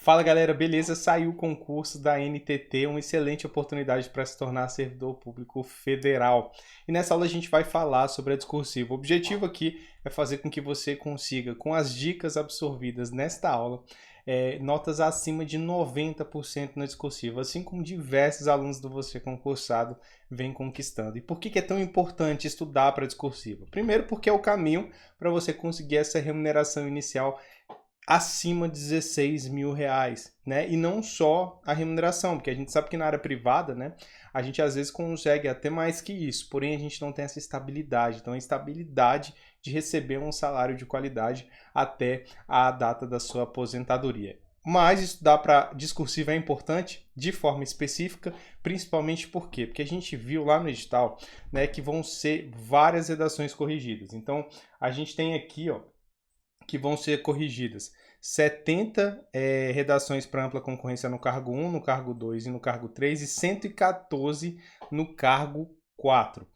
Fala galera, beleza? Saiu o concurso da NTT, uma excelente oportunidade para se tornar servidor público federal. E nessa aula a gente vai falar sobre a discursiva. O objetivo aqui é fazer com que você consiga, com as dicas absorvidas nesta aula, notas acima de 90% na discursiva, assim como diversos alunos do Você Concursado vêm conquistando. E por que é tão importante estudar para a discursiva? Primeiro porque é o caminho para você conseguir essa remuneração inicial acima de 16 mil reais, né? E não só a remuneração, porque a gente sabe que na área privada, né, a gente às vezes consegue até mais que isso, porém a gente não tem essa estabilidade. Então a estabilidade de receber um salário de qualidade até a data da sua aposentadoria. Mas estudar para discursiva é importante de forma específica, principalmente por quê? Porque a gente viu lá no edital, né, que vão ser várias redações corrigidas. Então a gente tem aqui, ó, que vão ser corrigidas 70 redações para ampla concorrência no cargo 1, no cargo 2 e no cargo 3 e 114 no cargo 4.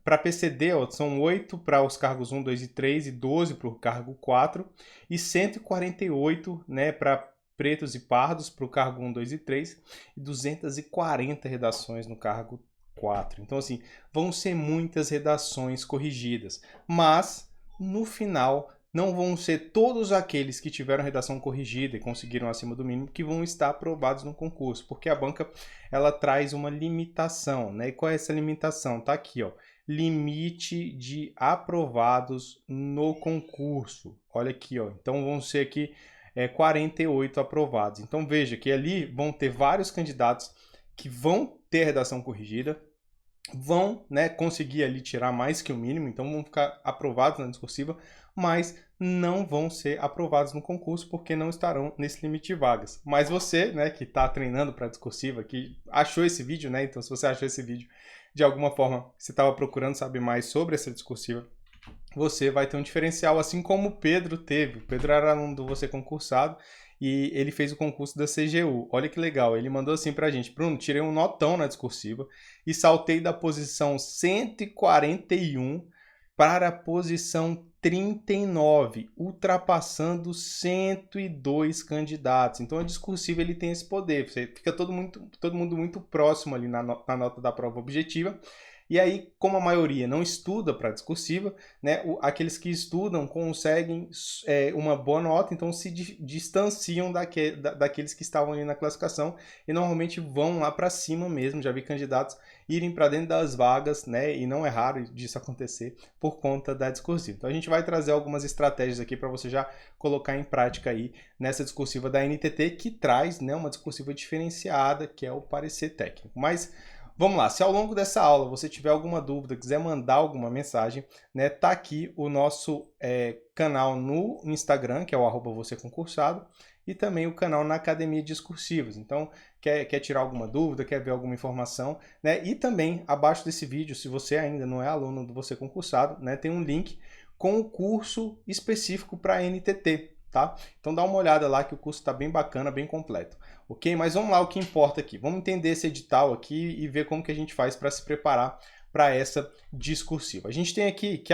Para PCD, ó, são 8 para os cargos 1, 2 e 3 e 12 para o cargo 4 e 148, né, para pretos e pardos para o cargo 1, 2 e 3 e 240 redações no cargo 4. Então, assim, vão ser muitas redações corrigidas, mas no final não vão ser todos aqueles que tiveram redação corrigida e conseguiram acima do mínimo que vão estar aprovados no concurso, porque a banca ela traz uma limitação, né? E qual é essa limitação? Tá aqui, ó, limite de aprovados no concurso. Olha aqui, ó. Então vão ser aqui 48 aprovados. Então veja que ali vão ter vários candidatos que vão ter redação corrigida, vão, né, conseguir ali tirar mais que o mínimo, então vão ficar aprovados na discursiva, mas não vão ser aprovados no concurso porque não estarão nesse limite de vagas. Mas você, né, que está treinando para a discursiva, que achou esse vídeo, né, então se você achou esse vídeo de alguma forma, você estava procurando saber mais sobre essa discursiva, você vai ter um diferencial, assim como o Pedro teve. O Pedro era aluno do Você Concursado e ele fez o concurso da CGU. Olha que legal, ele mandou assim pra gente: Bruno, tirei um notão na discursiva e saltei da posição 141 para a posição 39, ultrapassando 102 candidatos. Então a discursiva ele tem esse poder, você fica todo mundo muito próximo ali na nota da prova objetiva. E aí, como a maioria não estuda para discursiva, né, aqueles que estudam conseguem uma boa nota, então se distanciam daqueles que estavam ali na classificação e normalmente vão lá para cima mesmo. Já vi candidatos irem para dentro das vagas, né, e não é raro disso acontecer por conta da discursiva. Então a gente vai trazer algumas estratégias aqui para você já colocar em prática aí nessa discursiva da NTT, que traz, né, uma discursiva diferenciada, que é o parecer técnico. Mas vamos lá, se ao longo dessa aula você tiver alguma dúvida, quiser mandar alguma mensagem, né, tá aqui o nosso canal no Instagram, que é o @vocêconcursado, e também o canal na Academia Discursivas. Então, quer tirar alguma dúvida, quer ver alguma informação, né? E também, abaixo desse vídeo, se você ainda não é aluno do Você Concursado, né, tem um link com o curso específico para NTT. Tá? Então dá uma olhada lá que o curso está bem bacana, bem completo. Ok? Mas vamos lá, o que importa aqui. Vamos entender esse edital aqui e ver como que a gente faz para se preparar para essa discursiva. A gente tem aqui que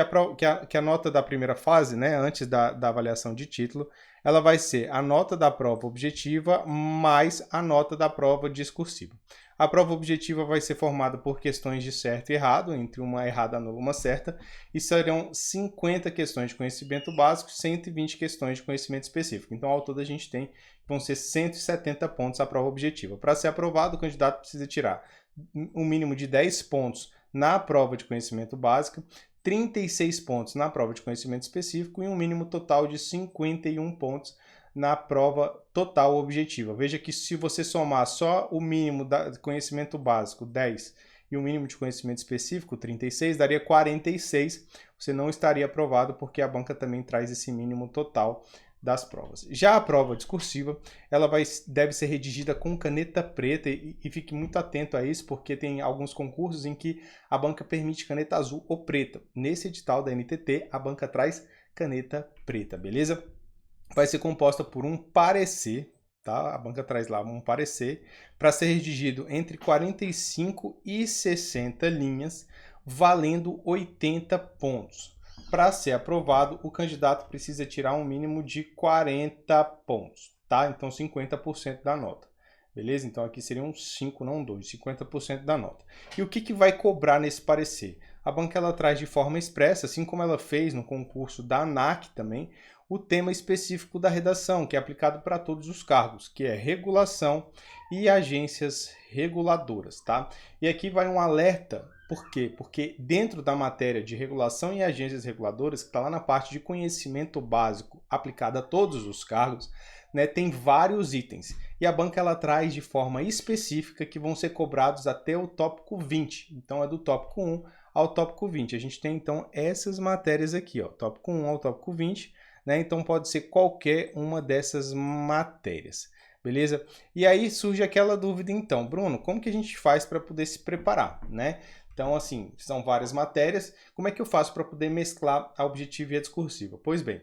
a nota da primeira fase, né, antes da avaliação de título, ela vai ser a nota da prova objetiva mais a nota da prova discursiva. A prova objetiva vai ser formada por questões de certo e errado, entre uma errada e uma certa, e serão 50 questões de conhecimento básico e 120 questões de conhecimento específico. Então, ao todo, a gente tem que vão ser 170 pontos a prova objetiva. Para ser aprovado, o candidato precisa tirar um mínimo de 10 pontos na prova de conhecimento básico, 36 pontos na prova de conhecimento específico e um mínimo total de 51 pontos na prova total objetiva. Veja que se você somar só o mínimo de conhecimento básico, 10, e o mínimo de conhecimento específico, 36, daria 46. Você não estaria aprovado porque a banca também traz esse mínimo total das provas. Já a prova discursiva, ela deve ser redigida com caneta preta e fique muito atento a isso, porque tem alguns concursos em que a banca permite caneta azul ou preta. Nesse edital da NTT, a banca traz caneta preta, beleza? Vai ser composta por um parecer, tá? A banca traz lá um parecer para ser redigido entre 45 e 60 linhas, valendo 80 pontos. Para ser aprovado, o candidato precisa tirar um mínimo de 40 pontos. tá? Então 50% da nota. Beleza? Então aqui seriam 5, não 2, 50% da nota. E o que vai cobrar nesse parecer? A banca ela traz de forma expressa, assim como ela fez no concurso da ANAC também, o tema específico da redação, que é aplicado para todos os cargos, que é regulação e agências reguladoras, tá? E aqui vai um alerta, por quê? Porque dentro da matéria de regulação e agências reguladoras, que está lá na parte de conhecimento básico aplicado a todos os cargos, né, tem vários itens. E a banca ela traz de forma específica que vão ser cobrados até o tópico 20. Então é do tópico 1 ao tópico 20. A gente tem então essas matérias aqui, ó, tópico 1 ao tópico 20, né? Então pode ser qualquer uma dessas matérias. Beleza? E aí surge aquela dúvida então, Bruno, como que a gente faz para poder se preparar, né? Então, assim, são várias matérias, como é que eu faço para poder mesclar a objetiva e a discursiva? Pois bem,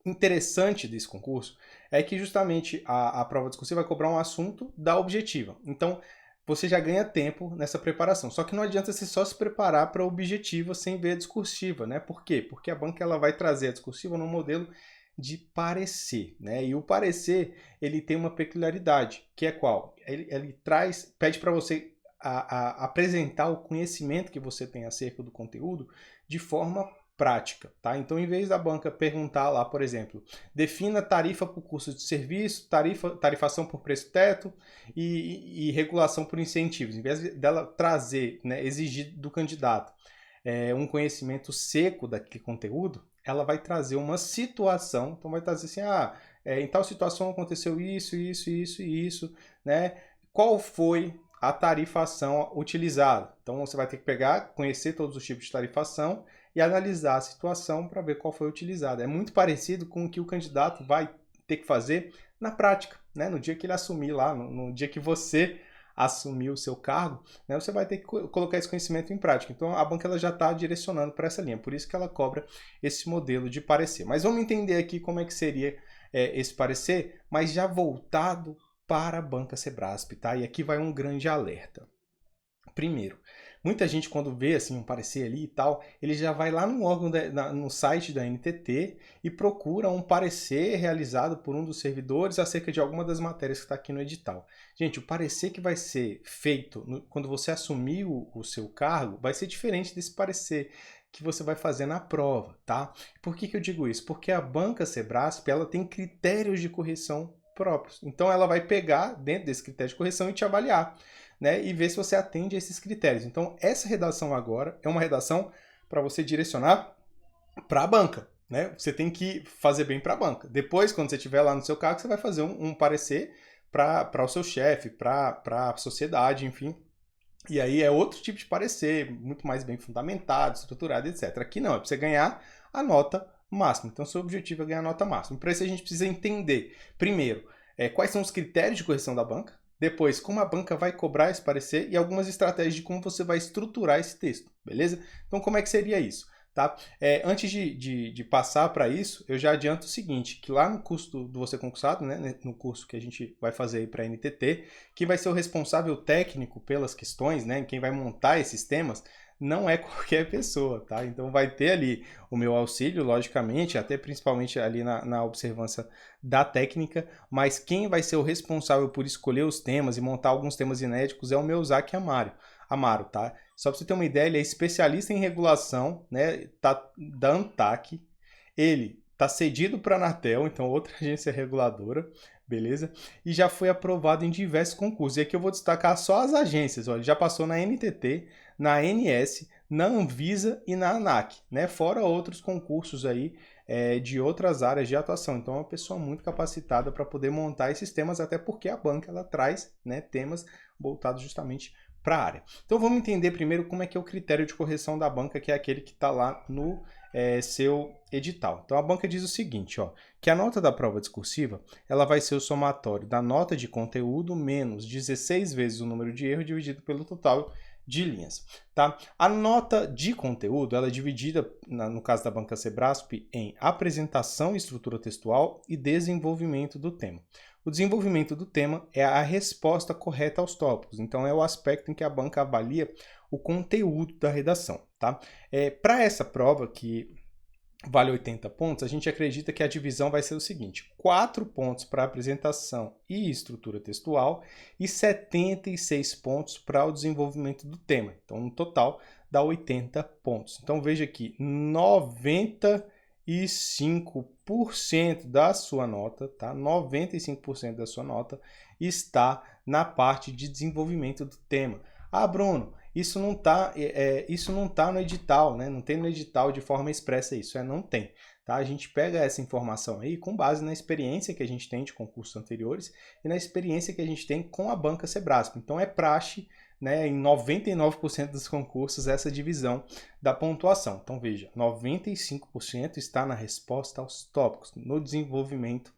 interessante desse concurso é que justamente a prova discursiva vai cobrar um assunto da objetiva. Então, você já ganha tempo nessa preparação. Só que não adianta você só se preparar para a objetiva sem ver a discursiva, né? Por quê? Porque a banca ela vai trazer a discursiva no modelo de parecer, né? E o parecer, ele tem uma peculiaridade, que é qual? Ele pede para você apresentar o conhecimento que você tem acerca do conteúdo de forma prática, tá? Então, em vez da banca perguntar lá, por exemplo, defina tarifa por custo de serviço, tarifação por preço teto e regulação por incentivos, em vez dela trazer, né, exigir do candidato um conhecimento seco daquele conteúdo, ela vai trazer uma situação, então vai trazer assim, em tal situação aconteceu isso, isso, isso e isso, né? Qual foi a tarifação utilizada? Então você vai ter que pegar, conhecer todos os tipos de tarifação e analisar a situação para ver qual foi utilizada. É muito parecido com o que o candidato vai ter que fazer na prática, né? No dia que ele assumir lá, no dia que você assumir o seu cargo, né, você vai ter que colocar esse conhecimento em prática. Então a banca ela já está direcionando para essa linha, por isso que ela cobra esse modelo de parecer. Mas vamos entender aqui como é que seria esse parecer, mas já voltado para a banca Sebrasp, tá? E aqui vai um grande alerta. Primeiro, muita gente quando vê assim um parecer ali e tal, ele já vai lá no órgão no site da NTT e procura um parecer realizado por um dos servidores acerca de alguma das matérias que está aqui no edital. Gente, o parecer que vai ser feito quando você assumir o seu cargo vai ser diferente desse parecer que você vai fazer na prova, tá? Por que eu digo isso? Porque a banca Sebrasp, ela tem critérios de correção próprios. Então ela vai pegar dentro desse critério de correção e te avaliar, né, e ver se você atende a esses critérios. Então, essa redação agora é uma redação para você direcionar para a banca, né? Você tem que fazer bem para a banca. Depois, quando você estiver lá no seu cargo, você vai fazer um parecer para o seu chefe, para a sociedade, enfim. E aí é outro tipo de parecer, muito mais bem fundamentado, estruturado, etc. Aqui não, é para você ganhar a nota máxima. Então, seu objetivo é ganhar a nota máxima. Para isso, a gente precisa entender, primeiro, quais são os critérios de correção da banca. Depois, como a banca vai cobrar esse parecer e algumas estratégias de como você vai estruturar esse texto, beleza? Então, como é que seria isso? Tá? Antes de passar para isso, eu já adianto o seguinte, que lá no curso do Você Concursado, né, no curso que a gente vai fazer para a NTT, quem vai ser o responsável técnico pelas questões, né, quem vai montar esses temas, não é qualquer pessoa, tá? Então vai ter ali o meu auxílio, logicamente, até principalmente ali na observância da técnica, mas quem vai ser o responsável por escolher os temas e montar alguns temas inéditos é o meu Zac Amaro, tá? Só para você ter uma ideia, ele é especialista em regulação, né, da ANTAC, ele tá cedido para a Anatel, então outra agência reguladora, beleza? E já foi aprovado em diversos concursos. E aqui eu vou destacar só as agências, olha, já passou na NTT, na ANS, na Anvisa e na ANAC, né? Fora outros concursos aí de outras áreas de atuação. Então é uma pessoa muito capacitada para poder montar esses temas, até porque a banca ela traz, né, temas voltados justamente para a área. Então vamos entender primeiro como é que é o critério de correção da banca, que é aquele que está lá no seu edital. Então a banca diz o seguinte, ó, que a nota da prova discursiva ela vai ser o somatório da nota de conteúdo menos 16 vezes o número de erro dividido pelo total de linhas, tá? A nota de conteúdo ela é dividida, no caso da banca Sebrasp, em apresentação e estrutura textual e desenvolvimento do tema. O desenvolvimento do tema é a resposta correta aos tópicos, então é o aspecto em que a banca avalia o conteúdo da redação, tá? Para essa prova que vale 80 pontos, a gente acredita que a divisão vai ser o seguinte: 4 pontos para apresentação e estrutura textual e 76 pontos para o desenvolvimento do tema. Então, no total, dá 80 pontos. Então, veja aqui, 95% da sua nota, tá? 95% da sua nota está na parte de desenvolvimento do tema. Ah, Bruno, isso não tá no edital, né? Não tem no edital de forma expressa isso, não tem. Tá? A gente pega essa informação aí com base na experiência que a gente tem de concursos anteriores e na experiência que a gente tem com a banca Sebrasp. Então é praxe, né, em 99% dos concursos essa divisão da pontuação. Então veja, 95% está na resposta aos tópicos, no desenvolvimento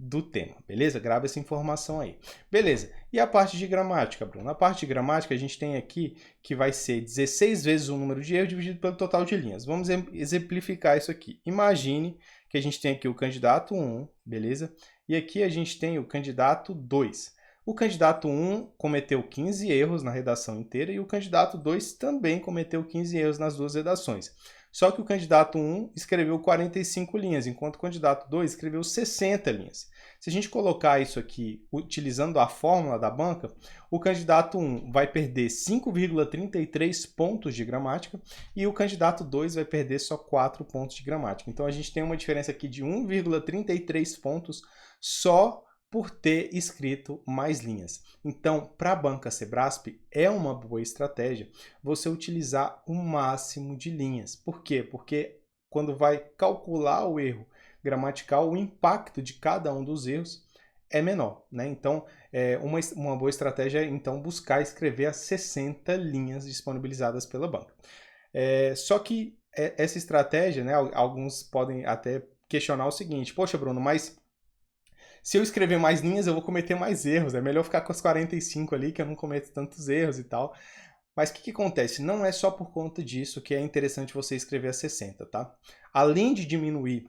do tema, beleza? Grava essa informação aí. Beleza, e a parte de gramática, Bruno? A parte de gramática a gente tem aqui que vai ser 16 vezes o número de erros dividido pelo total de linhas. Vamos exemplificar isso aqui. Imagine que a gente tem aqui o candidato 1, beleza? E aqui a gente tem o candidato 2. O candidato 1 cometeu 15 erros na redação inteira e o candidato 2 também cometeu 15 erros nas duas redações. Só que o candidato 1 escreveu 45 linhas, enquanto o candidato 2 escreveu 60 linhas. Se a gente colocar isso aqui utilizando a fórmula da banca, o candidato 1 vai perder 5,33 pontos de gramática e o candidato 2 vai perder só 4 pontos de gramática. Então a gente tem uma diferença aqui de 1,33 pontos só por ter escrito mais linhas. Então, para a banca Sebrasp, é uma boa estratégia você utilizar o máximo de linhas. Por quê? Porque quando vai calcular o erro gramatical, o impacto de cada um dos erros é menor, né? Então, uma boa estratégia é então buscar escrever as 60 linhas disponibilizadas pela banca. Só que essa estratégia, né, alguns podem até questionar o seguinte: poxa, Bruno, mas se eu escrever mais linhas, eu vou cometer mais erros. É melhor ficar com as 45 ali, que eu não cometo tantos erros e tal. Mas o que acontece? Não é só por conta disso que é interessante você escrever as 60, tá? Além de diminuir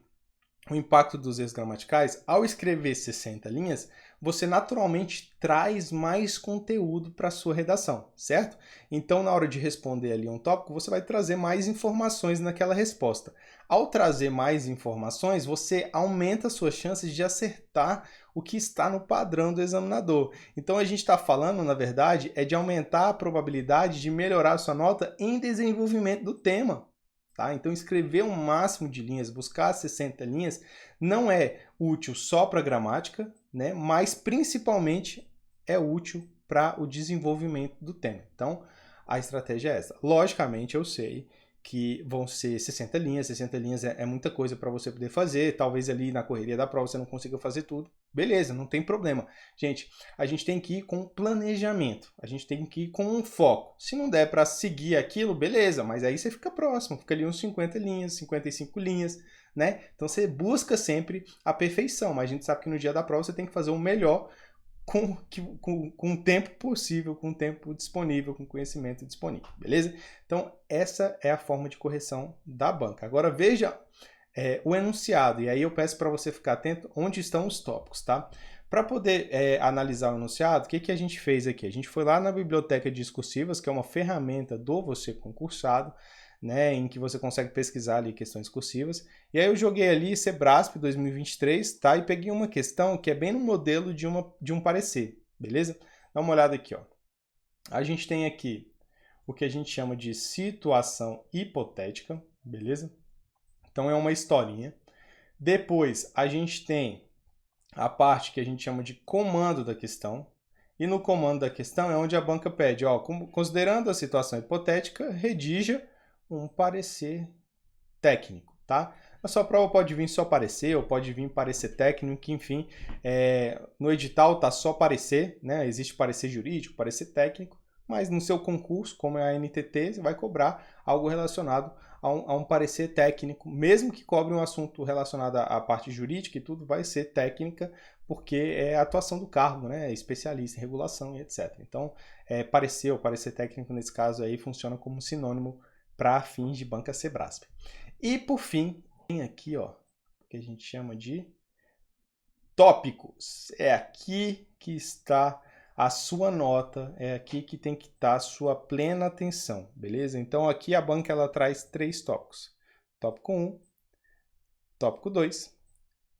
o impacto dos erros gramaticais, ao escrever 60 linhas, você naturalmente traz mais conteúdo para a sua redação, certo? Então, na hora de responder ali um tópico, você vai trazer mais informações naquela resposta. Ao trazer mais informações, você aumenta as suas chances de acertar o que está no padrão do examinador. Então, a gente está falando, na verdade, de aumentar a probabilidade de melhorar a sua nota em desenvolvimento do tema. Tá? Então, escrever um máximo de linhas, buscar 60 linhas, não é útil só para gramática, né? Mas principalmente é útil para o desenvolvimento do tema. Então, a estratégia é essa. Logicamente, eu sei que vão ser 60 linhas é muita coisa para você poder fazer, talvez ali na correria da prova você não consiga fazer tudo, beleza, não tem problema. Gente, a gente tem que ir com planejamento, a gente tem que ir com um foco. Se não der para seguir aquilo, beleza, mas aí você fica próximo, fica ali uns 50 linhas, 55 linhas, né? Então você busca sempre a perfeição, mas a gente sabe que no dia da prova você tem que fazer o melhor com o tempo possível, com o tempo disponível, com conhecimento disponível, beleza? Então, essa é a forma de correção da banca. Agora, veja o enunciado, e aí eu peço para você ficar atento onde estão os tópicos, tá? Para poder analisar o enunciado, o que a gente fez aqui? A gente foi lá na biblioteca de discursivas, que é uma ferramenta do Você Concursado, né, em que você consegue pesquisar ali questões discursivas. E aí eu joguei ali Sebrasp 2023, tá? E peguei uma questão que é bem no modelo de um parecer, beleza? Dá uma olhada aqui, ó. A gente tem aqui o que a gente chama de situação hipotética, beleza? Então é uma historinha. Depois a gente tem a parte que a gente chama de comando da questão. E no comando da questão é onde a banca pede, ó, considerando a situação hipotética, redija um parecer técnico, tá? A sua prova pode vir só parecer, ou pode vir parecer técnico, que enfim, no edital tá só parecer, né? Existe parecer jurídico, parecer técnico, mas no seu concurso, como é a NTT, você vai cobrar algo relacionado a um parecer técnico, mesmo que cobre um assunto relacionado à parte jurídica e tudo, vai ser técnica, porque é a atuação do cargo, né? É especialista em regulação e etc. Então, parecer ou parecer técnico, nesse caso aí, funciona como sinônimo para fins de banca Sebrasp. E por fim, tem aqui, ó, que a gente chama de tópicos. É aqui que está a sua nota, é aqui que tem que estar a sua plena atenção, beleza? Então aqui a banca ela traz 3 tópicos. Tópico 1, tópico 2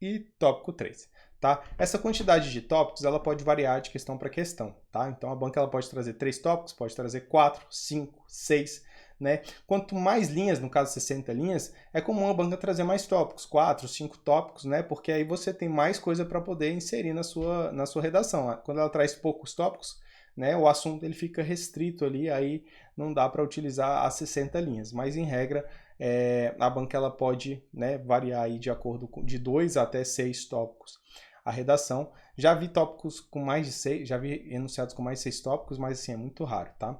e tópico 3. Tá? Essa quantidade de tópicos ela pode variar de questão para questão. Tá? Então a banca ela pode trazer 3 tópicos, pode trazer 4, 5, 6. Né? Quanto mais linhas, no caso 60 linhas, é comum a banca trazer mais tópicos, 4, 5 tópicos, né? Porque aí você tem mais coisa para poder inserir na sua redação. Quando ela traz poucos tópicos, né, o assunto ele fica restrito ali, aí não dá para utilizar as 60 linhas. Mas em regra, a banca ela pode, né, variar aí de acordo com de 2 até 6 tópicos a redação. Já vi tópicos com mais de 6, já vi enunciados com mais de 6 tópicos, mas assim, é muito raro, tá?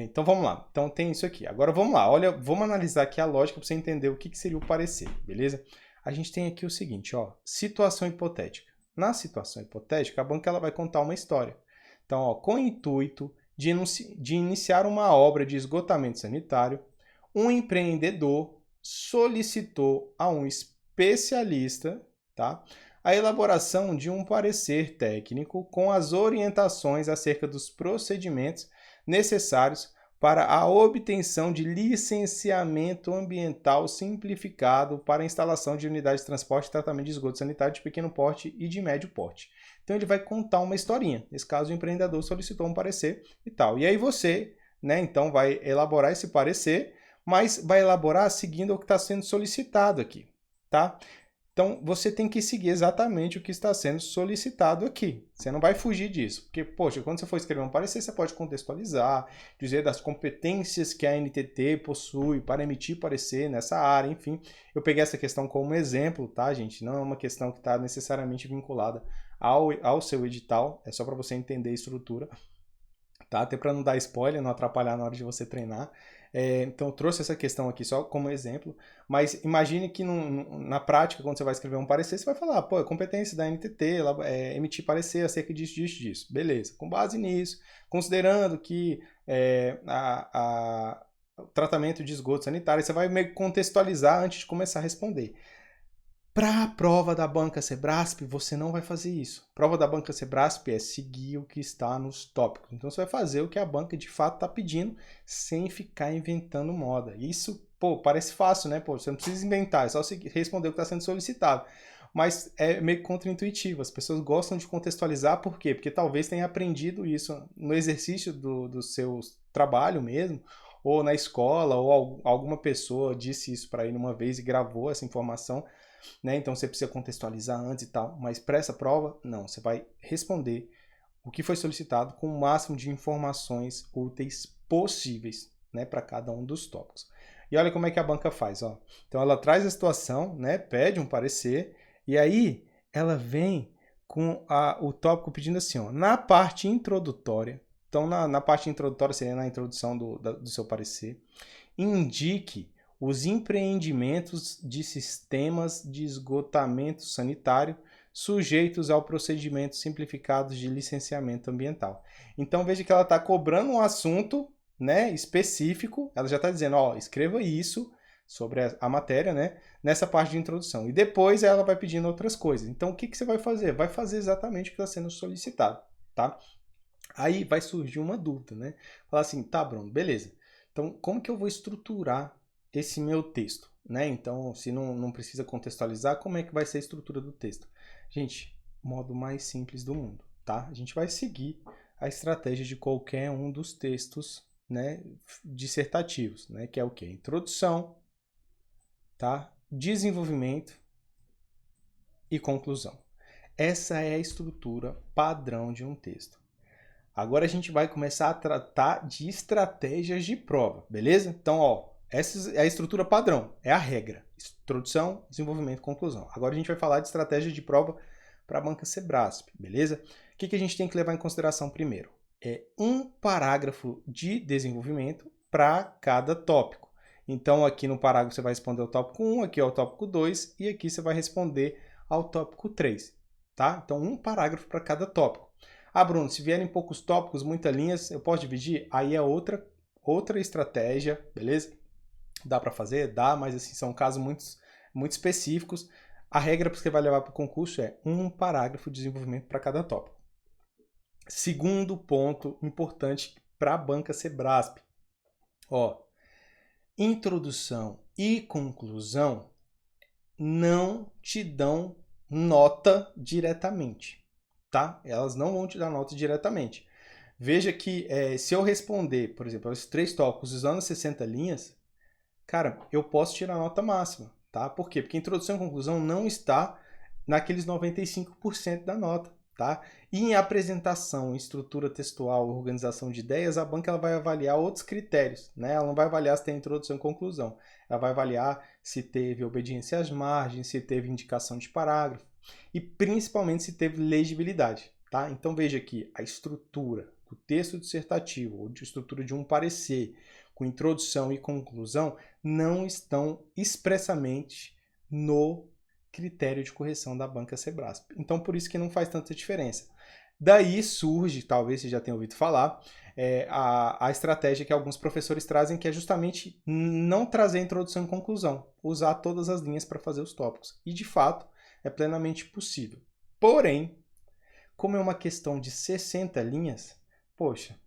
Então vamos lá. Então tem isso aqui. Agora vamos lá. Olha, vamos analisar aqui a lógica para você entender o que seria o parecer, beleza? A gente tem aqui o seguinte, ó, situação hipotética. Na situação hipotética, a banca ela vai contar uma história. Então, ó, com o intuito de iniciar uma obra de esgotamento sanitário, um empreendedor solicitou a um especialista, tá, a elaboração de um parecer técnico com as orientações acerca dos procedimentos necessários para a obtenção de licenciamento ambiental simplificado para a instalação de unidades de transporte e tratamento de esgoto sanitário de pequeno porte e de médio porte. Então ele vai contar uma historinha. Nesse caso, o empreendedor solicitou um parecer e tal. E aí você, né, então vai elaborar esse parecer, mas vai elaborar seguindo o que está sendo solicitado aqui, tá? Então, você tem que seguir exatamente o que está sendo solicitado aqui. Você não vai fugir disso. Porque, poxa, quando você for escrever um parecer, você pode contextualizar, dizer das competências que a NTT possui para emitir parecer nessa área, enfim. Eu peguei essa questão como exemplo, tá, gente? Não é uma questão que está necessariamente vinculada ao seu edital. É só para você entender a estrutura, tá? Até para não dar spoiler, não atrapalhar na hora de você treinar. Então, eu trouxe essa questão aqui só como exemplo, mas imagine que na prática, quando você vai escrever um parecer, você vai falar, pô, competência da NTT, emitir parecer acerca disso, disso, disso. Beleza, com base nisso, considerando que o tratamento de esgoto sanitário, você vai meio que contextualizar antes de começar a responder. Para a prova da banca Sebrasp, você não vai fazer isso. A prova da banca Sebrasp é seguir o que está nos tópicos. Então, você vai fazer o que a banca de fato está pedindo, sem ficar inventando moda. Isso, pô, parece fácil, né? Pô, você não precisa inventar, é só responder o que está sendo solicitado. Mas é meio contraintuitivo. As pessoas gostam de contextualizar, por quê? Porque talvez tenha aprendido isso no exercício do seu trabalho mesmo, ou na escola, ou alguma pessoa disse isso para ele uma vez e gravou essa informação. Né? Então você precisa contextualizar antes e tal, mas para essa prova, não, você vai responder o que foi solicitado com o máximo de informações úteis possíveis, né, para cada um dos tópicos. E olha como é que a banca faz, ó. Então ela traz a situação, né, pede um parecer, e aí ela vem com o tópico pedindo assim, ó, na parte introdutória, então na parte introdutória seria na introdução do seu parecer, indique os empreendimentos de sistemas de esgotamento sanitário sujeitos ao procedimento simplificado de licenciamento ambiental. Então veja que ela está cobrando um assunto, né, específico, ela já está dizendo, ó, escreva isso sobre a matéria, né, nessa parte de introdução. E depois ela vai pedindo outras coisas. Então o que você vai fazer? Vai fazer exatamente o que está sendo solicitado, tá? Aí vai surgir uma dúvida, né? Falar assim, tá, Bruno, beleza. Então como que eu vou estruturar esse meu texto, né? Então, se não precisa contextualizar, como é que vai ser a estrutura do texto? Gente, modo mais simples do mundo, tá? A gente vai seguir a estratégia de qualquer um dos textos, né, dissertativos, né, que é o quê? Introdução, tá? Desenvolvimento e conclusão. Essa é a estrutura padrão de um texto. Agora a gente vai começar a tratar de estratégias de prova, beleza? Então, ó, essa é a estrutura padrão, é a regra. Introdução, desenvolvimento, conclusão. Agora a gente vai falar de estratégia de prova para a banca Sebrasp, beleza? O que a gente tem que levar em consideração primeiro? É um parágrafo de desenvolvimento para cada tópico. Então, aqui no parágrafo você vai responder ao tópico 1, aqui ao tópico 2 e aqui você vai responder ao tópico 3, tá? Então, um parágrafo para cada tópico. Ah, Bruno, se vierem poucos tópicos, muitas linhas, eu posso dividir? Aí é outra estratégia, beleza? Dá para fazer? Dá, mas assim, são casos muito específicos. A regra que você vai levar para o concurso é um parágrafo de desenvolvimento para cada tópico. Segundo ponto importante para a banca Sebrasp. Ó, introdução e conclusão não te dão nota diretamente, tá? Elas não vão te dar nota diretamente. Veja que se eu responder, por exemplo, esses 3 tópicos usando 60 linhas, cara, eu posso tirar a nota máxima, tá? Por quê? Porque introdução e conclusão não está naqueles 95% da nota, tá? E em apresentação, estrutura textual, organização de ideias, a banca ela vai avaliar outros critérios, né? Ela não vai avaliar se tem introdução e conclusão. Ela vai avaliar se teve obediência às margens, se teve indicação de parágrafo e principalmente se teve legibilidade, tá? Então veja aqui, a estrutura do texto dissertativo ou de estrutura de um parecer com introdução e conclusão não estão expressamente no critério de correção da banca Sebrasp. Então, por isso que não faz tanta diferença. Daí surge, talvez você já tenha ouvido falar, a estratégia que alguns professores trazem, que é justamente não trazer introdução e conclusão, usar todas as linhas para fazer os tópicos. E, de fato, é plenamente possível. Porém, como é uma questão de 60 linhas, poxa,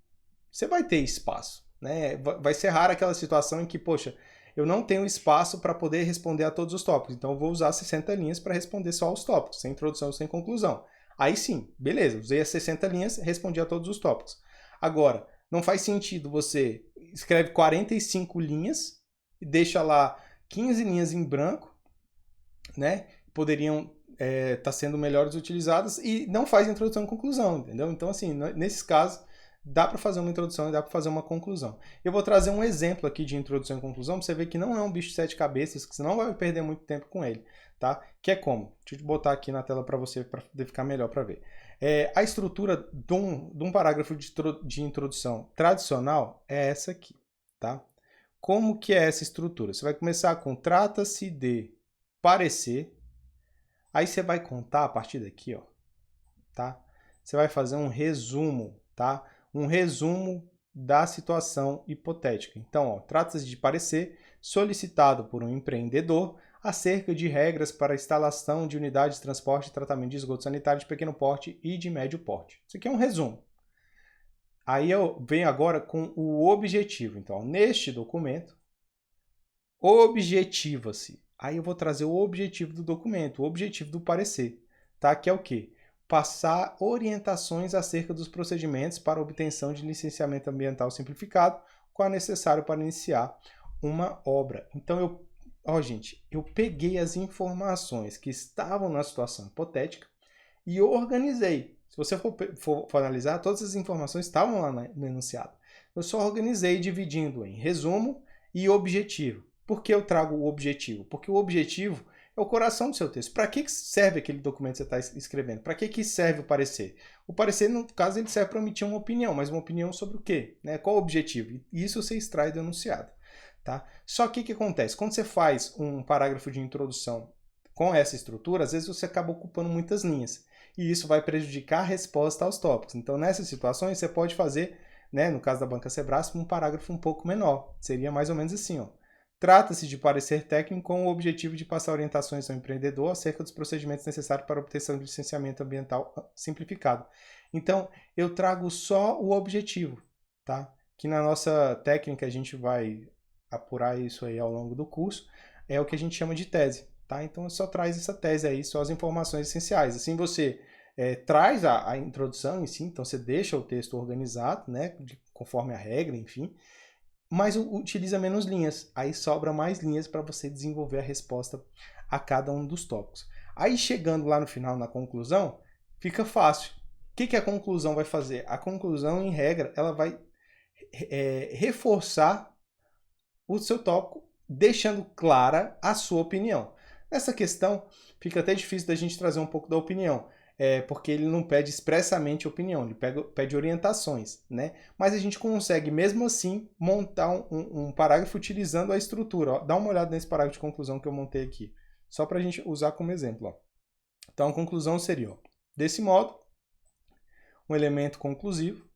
você vai ter espaço, né? Vai ser rara aquela situação em que, poxa, eu não tenho espaço para poder responder a todos os tópicos, então eu vou usar 60 linhas para responder só os tópicos, sem introdução, sem conclusão. Aí sim, beleza, usei as 60 linhas, respondi a todos os tópicos. Agora, não faz sentido você escreve 45 linhas e deixa lá 15 linhas em branco, né? Poderiam estar sendo melhores utilizadas e não faz introdução e conclusão, entendeu? Então, assim, nesses casos, dá para fazer uma introdução e dá para fazer uma conclusão. Eu vou trazer um exemplo aqui de introdução e conclusão para você ver que não é um bicho de 7 cabeças, que você não vai perder muito tempo com ele, tá? Que é como? Deixa eu botar aqui na tela para você, para ficar melhor para ver. A estrutura de um parágrafo de introdução tradicional é essa aqui, tá? Como que é essa estrutura? Você vai começar com trata-se de parecer, aí você vai contar a partir daqui, ó, tá? Você vai fazer um resumo, tá? Um resumo da situação hipotética. Então, trata-se de parecer solicitado por um empreendedor acerca de regras para a instalação de unidades de transporte e tratamento de esgoto sanitário de pequeno porte e de médio porte. Isso aqui é um resumo. Aí eu venho agora com o objetivo. Então, neste documento, objetiva-se. Aí eu vou trazer o objetivo do documento, o objetivo do parecer, tá? Que é o quê? Passar orientações acerca dos procedimentos para obtenção de licenciamento ambiental simplificado, qual é necessário para iniciar uma obra. Então, gente, eu peguei as informações que estavam na situação hipotética e organizei. Se você for analisar, todas as informações estavam lá no enunciado. Eu só organizei dividindo em resumo e objetivo. Por que eu trago o objetivo? Porque o objetivo é o coração do seu texto. Para que serve aquele documento que você está escrevendo? Para que serve o parecer? O parecer, no caso, ele serve para emitir uma opinião, mas uma opinião sobre o quê? Né? Qual o objetivo? E isso você extrai do enunciado. Tá? Só que o que acontece? Quando você faz um parágrafo de introdução com essa estrutura, às vezes você acaba ocupando muitas linhas. E isso vai prejudicar a resposta aos tópicos. Então, nessas situações, você pode fazer, né, no caso da banca Sebrasp, um parágrafo um pouco menor. Seria mais ou menos assim, ó. Trata-se de parecer técnico com o objetivo de passar orientações ao empreendedor acerca dos procedimentos necessários para a obtenção de licenciamento ambiental simplificado. Então, eu trago só o objetivo, tá? Que na nossa técnica a gente vai apurar isso aí ao longo do curso, é o que a gente chama de tese, tá? Então, só traz essa tese aí, só as informações essenciais. Assim você traz a introdução em si, então você deixa o texto organizado, né? Conforme a regra, enfim, mas utiliza menos linhas. Aí sobra mais linhas para você desenvolver a resposta a cada um dos tópicos. Aí chegando lá no final, na conclusão, fica fácil. O que a conclusão vai fazer? A conclusão, em regra, ela vai reforçar o seu tópico, deixando clara a sua opinião. Nessa questão, fica até difícil da gente trazer um pouco da opinião, porque ele não pede expressamente opinião, ele pede orientações, né? Mas a gente consegue, mesmo assim, montar um parágrafo utilizando a estrutura. Ó. Dá uma olhada nesse parágrafo de conclusão que eu montei aqui, só para a gente usar como exemplo. Ó. Então, a conclusão seria, ó, desse modo, um elemento conclusivo,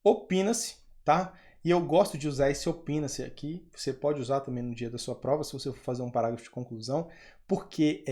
opina-se, tá? E eu gosto de usar esse opina-se aqui, você pode usar também no dia da sua prova, se você for fazer um parágrafo de conclusão, porque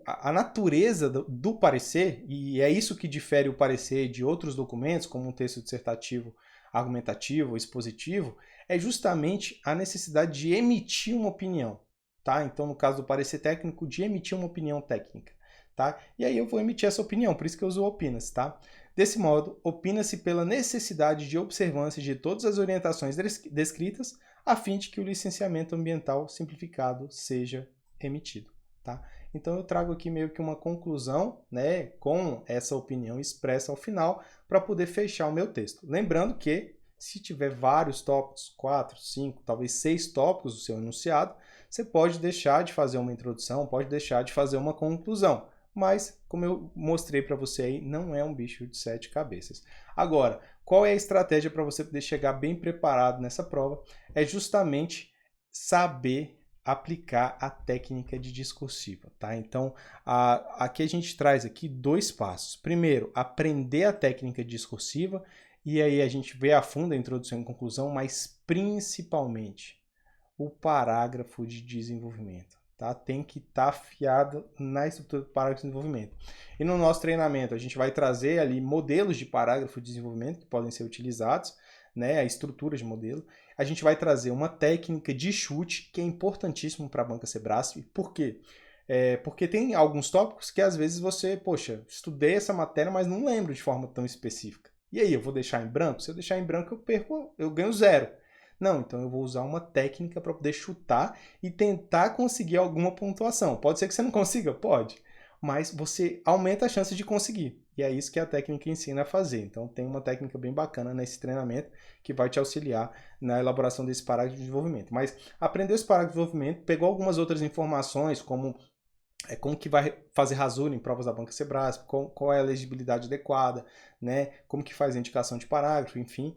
a natureza do parecer, e é isso que difere o parecer de outros documentos, como um texto dissertativo, argumentativo, expositivo, é justamente a necessidade de emitir uma opinião, tá? Então, no caso do parecer técnico, de emitir uma opinião técnica, tá? E aí eu vou emitir essa opinião, por isso que eu uso opina-se, tá? Desse modo, opina-se pela necessidade de observância de todas as orientações descritas, a fim de que o licenciamento ambiental simplificado seja emitido, tá? Então eu trago aqui meio que uma conclusão, né, com essa opinião expressa ao final, para poder fechar o meu texto. Lembrando que, se tiver vários tópicos, 4, 5, talvez 6 tópicos do seu enunciado, você pode deixar de fazer uma introdução, pode deixar de fazer uma conclusão. Mas, como eu mostrei para você aí, não é um bicho de 7 cabeças. Agora, qual é a estratégia para você poder chegar bem preparado nessa prova? É justamente saber aplicar a técnica de discursiva, tá? Então, aqui a gente traz aqui 2 passos. Primeiro, aprender a técnica discursiva, e aí a gente vê a fundo a introdução e conclusão, mas principalmente o parágrafo de desenvolvimento, tá? Tem que estar afiado na estrutura do parágrafo de desenvolvimento. E no nosso treinamento, a gente vai trazer ali modelos de parágrafo de desenvolvimento que podem ser utilizados, né? A estrutura de modelo. A gente vai trazer uma técnica de chute que é importantíssimo para a banca Sebrasp. Por quê? Porque tem alguns tópicos que às vezes você, poxa, estudei essa matéria, mas não lembro de forma tão específica. E aí, eu vou deixar em branco? Se eu deixar em branco, eu ganho 0. Não, então eu vou usar uma técnica para poder chutar e tentar conseguir alguma pontuação. Pode ser que você não consiga? Pode. Mas você aumenta a chance de conseguir. E é isso que a técnica ensina a fazer. Então tem uma técnica bem bacana nesse treinamento que vai te auxiliar na elaboração desse parágrafo de desenvolvimento. Mas aprendeu esse parágrafo de desenvolvimento, pegou algumas outras informações, como que vai fazer rasura em provas da banca Sebrasp, qual é a legibilidade adequada, né? Como que faz a indicação de parágrafo, enfim,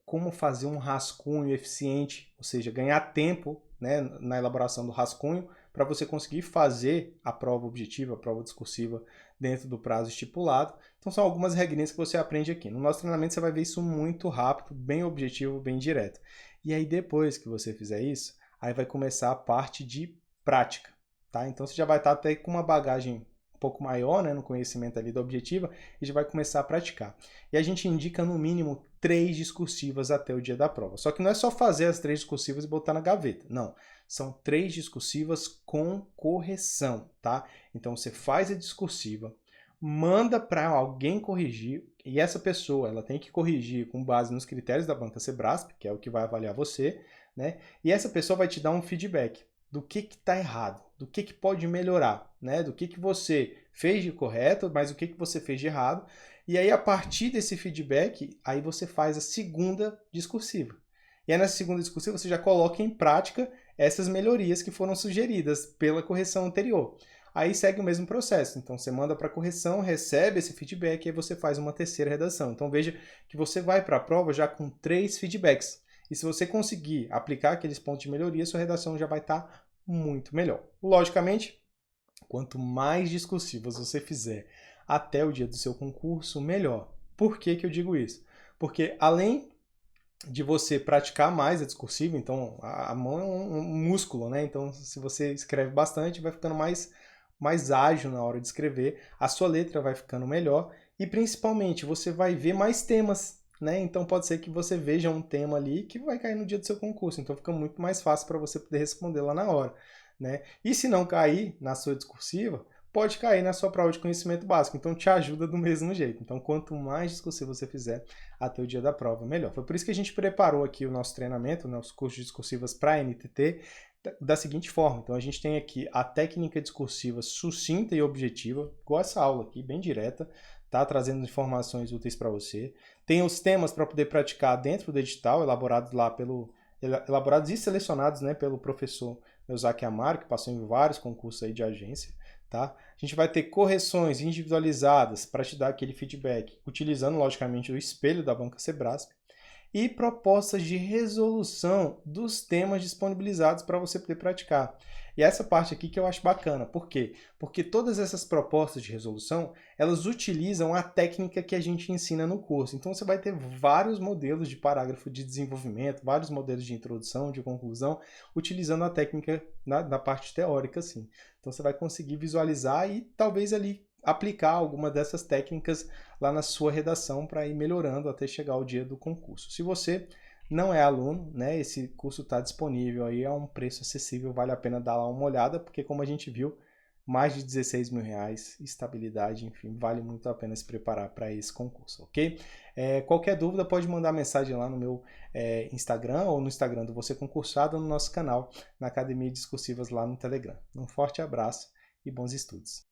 como fazer um rascunho eficiente, ou seja, ganhar tempo, né, na elaboração do rascunho para você conseguir fazer a prova objetiva, a prova discursiva dentro do prazo estipulado. Então são algumas regrinhas que você aprende aqui. No nosso treinamento você vai ver isso muito rápido, bem objetivo, bem direto. E aí depois que você fizer isso, aí vai começar a parte de prática, tá? Então você já vai estar até com uma bagagem um pouco maior, né, no conhecimento ali da objetiva, e já vai começar a praticar. E a gente indica no mínimo 3 discursivas até o dia da prova. Só que não é só fazer as 3 discursivas e botar na gaveta. Não. São 3 discursivas com correção, tá? Então você faz a discursiva, manda para alguém corrigir, e essa pessoa ela tem que corrigir com base nos critérios da banca Sebrasp, que é o que vai avaliar você, né? E essa pessoa vai te dar um feedback do que está errado, do que pode melhorar, né? Do que você fez de correto, mas o que você fez de errado. E aí, a partir desse feedback, aí você faz a segunda discursiva. E aí, nessa segunda discursiva, você já coloca em prática essas melhorias que foram sugeridas pela correção anterior. Aí segue o mesmo processo. Então, você manda para a correção, recebe esse feedback e aí você faz uma terceira redação. Então, veja que você vai para a prova já com 3 feedbacks. E se você conseguir aplicar aqueles pontos de melhoria, sua redação já vai estar muito melhor. Logicamente, quanto mais discursivas você fizer até o dia do seu concurso, melhor. Por que eu digo isso? Porque além de você praticar mais a discursiva, então a mão é um músculo, né? Então se você escreve bastante, vai ficando mais ágil na hora de escrever, a sua letra vai ficando melhor e principalmente você vai ver mais temas, né? Então pode ser que você veja um tema ali que vai cair no dia do seu concurso, então fica muito mais fácil para você poder responder lá na hora, né? E se não cair na sua discursiva, pode cair na sua prova de conhecimento básico, então te ajuda do mesmo jeito. Então quanto mais discursivo você fizer até o dia da prova, melhor. Foi por isso que a gente preparou aqui o nosso treinamento, né, os cursos de discursivas para a NTT, da seguinte forma. Então a gente tem aqui a técnica discursiva sucinta e objetiva, igual essa aula aqui, bem direta, tá trazendo informações úteis para você. Tem os temas para poder praticar dentro do edital, elaborados e selecionados, né, pelo professor Eusaki Amaro, que passou em vários concursos aí de agência. Tá? A gente vai ter correções individualizadas para te dar aquele feedback, utilizando logicamente o espelho da banca Sebrasp, e propostas de resolução dos temas disponibilizados para você poder praticar. E essa parte aqui que eu acho bacana. Por quê? Porque todas essas propostas de resolução, elas utilizam a técnica que a gente ensina no curso. Então você vai ter vários modelos de parágrafo de desenvolvimento, vários modelos de introdução, de conclusão, utilizando a técnica na parte teórica, assim. Então você vai conseguir visualizar e talvez ali aplicar alguma dessas técnicas lá na sua redação para ir melhorando até chegar ao dia do concurso. Se você não é aluno, né? Esse curso está disponível aí a um preço acessível, vale a pena dar lá uma olhada, porque como a gente viu, mais de 16 mil reais, estabilidade, enfim, vale muito a pena se preparar para esse concurso, ok? Qualquer dúvida pode mandar mensagem lá no meu Instagram ou no Instagram do Você Concursado ou no nosso canal, na Academia Discursivas lá no Telegram. Um forte abraço e bons estudos!